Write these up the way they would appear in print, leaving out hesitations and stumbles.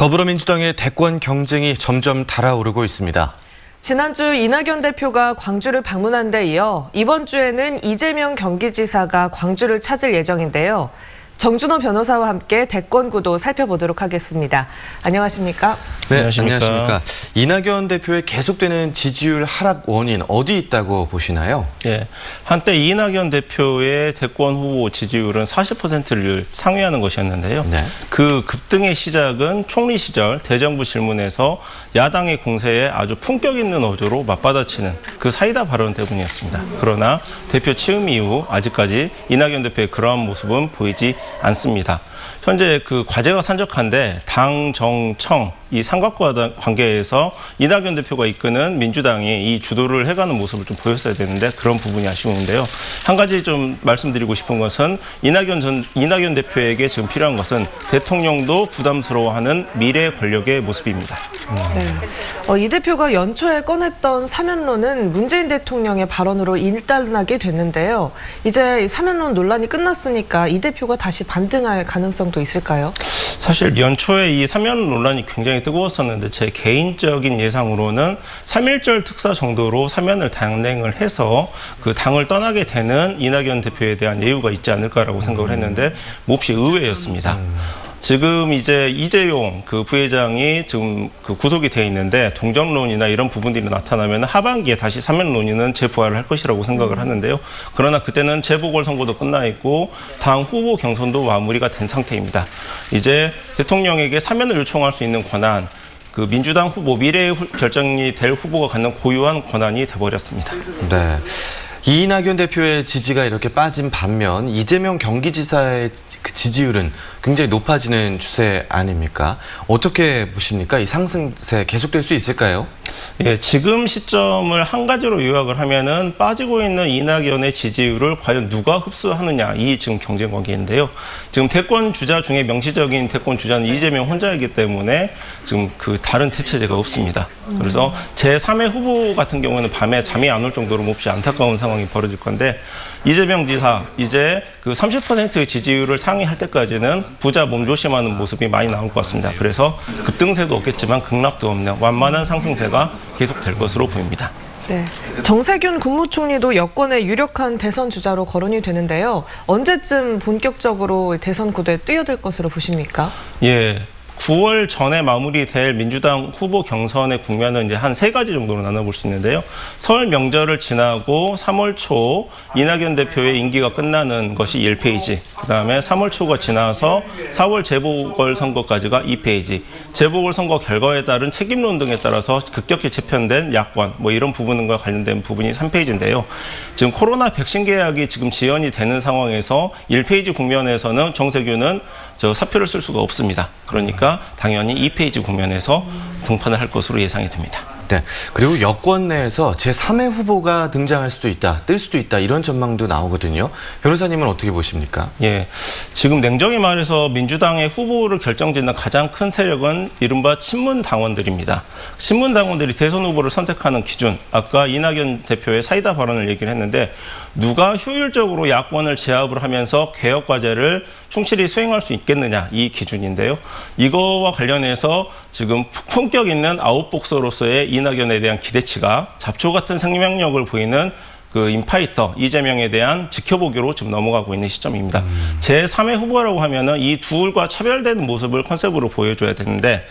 더불어민주당의 대권 경쟁이 점점 달아오르고 있습니다. 지난주 이낙연 대표가 광주를 방문한 데 이어 이번 주에는 이재명 경기지사가 광주를 찾을 예정인데요. 정준호 변호사와 함께 대권 구도 살펴보도록 하겠습니다. 안녕하십니까? 네, 안녕하십니까. 이낙연 대표의 계속되는 지지율 하락 원인 어디 있다고 보시나요? 예, 한때 이낙연 대표의 대권 후보 지지율은 40%를 상회하는 것이었는데요. 네. 그 급등의 시작은 총리 시절 대정부 질문에서 야당의 공세에 아주 품격 있는 어조로 맞받아치는 그 사이다 발언 때문이었습니다. 그러나 대표 취임 이후 아직까지 이낙연 대표의 그러한 모습은 보이지 않습니다. 현재 그 과제가 산적한데 당, 정, 청 이 삼각관계에서 이낙연 대표가 이끄는 민주당이 이 주도를 해가는 모습을 좀 보였어야 되는데 그런 부분이 아쉬운데요. 한 가지 좀 말씀드리고 싶은 것은 이낙연 대표에게 지금 필요한 것은 대통령도 부담스러워하는 미래 권력의 모습입니다. 네. 이 대표가 연초에 꺼냈던 사면론은 문재인 대통령의 발언으로 일단락이 됐는데요. 이제 사면론 논란이 끝났으니까 이 대표가 다시 반등할 가능성도 있을까요? 사실 연초에 이 사면 논란이 굉장히 뜨거웠었는데 제 개인적인 예상으로는 3.1절 특사 정도로 사면을 단행을 해서 그 당을 떠나게 되는 이낙연 대표에 대한 예우가 있지 않을까라고 생각을 했는데 몹시 의외였습니다. 지금 이제 이재용 그 부회장이 지금 그 구속이 돼 있는데 동정론이나 이런 부분들이 나타나면 하반기에 다시 사면 논의는 재부활을 할 것이라고 생각을 하는데요. 그러나 그때는 재보궐선거도 끝나 있고 당 후보 경선도 마무리가 된 상태입니다. 이제 대통령에게 사면을 요청할 수 있는 권한, 그 민주당 후보 미래의 결정이 될 후보가 갖는 고유한 권한이 돼버렸습니다. 네. 이낙연 대표의 지지가 이렇게 빠진 반면 이재명 경기지사의 그 지지율은 굉장히 높아지는 추세 아닙니까? 어떻게 보십니까? 이 상승세 계속될 수 있을까요? 예, 지금 시점을 한 가지로 요약을 하면은 빠지고 있는 이낙연의 지지율을 과연 누가 흡수하느냐, 이 지금 경쟁 관계인데요. 지금 대권 주자 중에 명시적인 대권 주자는 이재명 혼자이기 때문에 지금 그 다른 대체제가 없습니다. 그래서 제3의 후보 같은 경우는 밤에 잠이 안 올 정도로 몹시 안타까운 상황이 벌어질 건데 이재명 지사 이제 그 30%의 지지율을 상회할 때까지는 부자 몸조심하는 모습이 많이 나올 것 같습니다. 그래서 급등세도 없겠지만 급락도 없는 완만한 상승세가 계속될 것으로 보입니다. 네, 정세균 국무총리도 여권의 유력한 대선 주자로 거론이 되는데요. 언제쯤 본격적으로 대선 구도에 뛰어들 것으로 보십니까? 예. 9월 전에 마무리될 민주당 후보 경선의 국면은 이제 한 3가지 정도로 나눠볼 수 있는데요. 설 명절을 지나고 3월 초 이낙연 대표의 임기가 끝나는 것이 1페이지, 그다음에 3월 초가 지나서 4월 재보궐선거까지가 2페이지, 재보궐선거 결과에 따른 책임론 등에 따라서 급격히 재편된 야권, 뭐 이런 부분과 관련된 부분이 3페이지인데요. 지금 코로나 백신 계약이 지금 지연이 되는 상황에서 1페이지 국면에서는 정세균은 사표를 쓸 수가 없습니다. 그러니까 당연히 2페이지 국면에서 등판을 할 것으로 예상이 됩니다. 네. 그리고 여권 내에서 제3의 후보가 등장할 수도 있다, 뜰 수도 있다, 이런 전망도 나오거든요. 변호사님은 어떻게 보십니까? 예, 지금 냉정히 말해서 민주당의 후보를 결정짓는 가장 큰 세력은 이른바 친문당원들입니다. 친문당원들이 대선 후보를 선택하는 기준, 아까 이낙연 대표의 사이다 발언을 얘기를 했는데 누가 효율적으로 야권을 제압을 하면서 개혁 과제를 충실히 수행할 수 있겠느냐, 이 기준인데요. 이거와 관련해서 지금 품격 있는 아웃복서로서의 이낙연에 대한 기대치가 잡초 같은 생명력을 보이는 그 인파이터 이재명에 대한 지켜보기로 지금 넘어가고 있는 시점입니다. 제3의 후보라고 하면은 이 둘과 차별되는 모습을 컨셉으로 보여줘야 되는데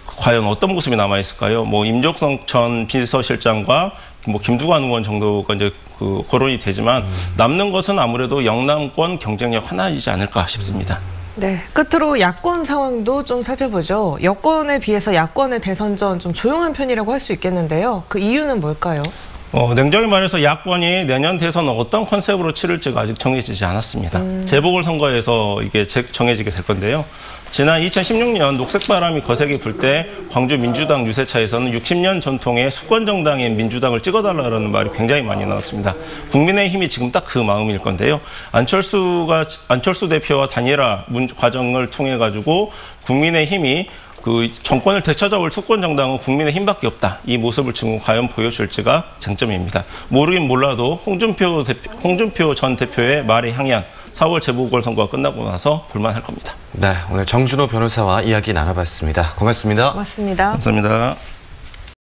과연 어떤 모습이 남아 있을까요? 뭐 임종석 전 비서실장과 뭐 김두관 의원 정도가 이제 그 거론이 되지만 남는 것은 아무래도 영남권 경쟁력 하나이지 않을까 싶습니다. 네, 끝으로 야권 상황도 좀 살펴보죠. 여권에 비해서 야권의 대선전 좀 조용한 편이라고 할 수 있겠는데요. 그 이유는 뭘까요? 냉정히 말해서 야권이 내년 대선은 어떤 컨셉으로 치를지가 아직 정해지지 않았습니다. 재보궐선거에서 이게 정해지게 될 건데요. 지난 2016년 녹색바람이 거세게 불 때 광주 민주당 유세차에서는 60년 전통의 수권정당인 민주당을 찍어달라는 말이 굉장히 많이 나왔습니다. 국민의힘이 지금 딱 그 마음일 건데요. 안철수 대표와 단일화 과정을 통해 가지고 국민의힘이 그 정권을 되찾아올 투권 정당은 국민의 힘밖에 없다. 이 모습을 지금 과연 보여줄지가 쟁점입니다. 모르긴 몰라도 홍준표 전 대표의 말의 향연 4월 재보궐선거가 끝나고 나서 볼만할 겁니다. 네, 오늘 정준호 변호사와 이야기 나눠봤습니다. 고맙습니다. 고맙습니다. 감사합니다.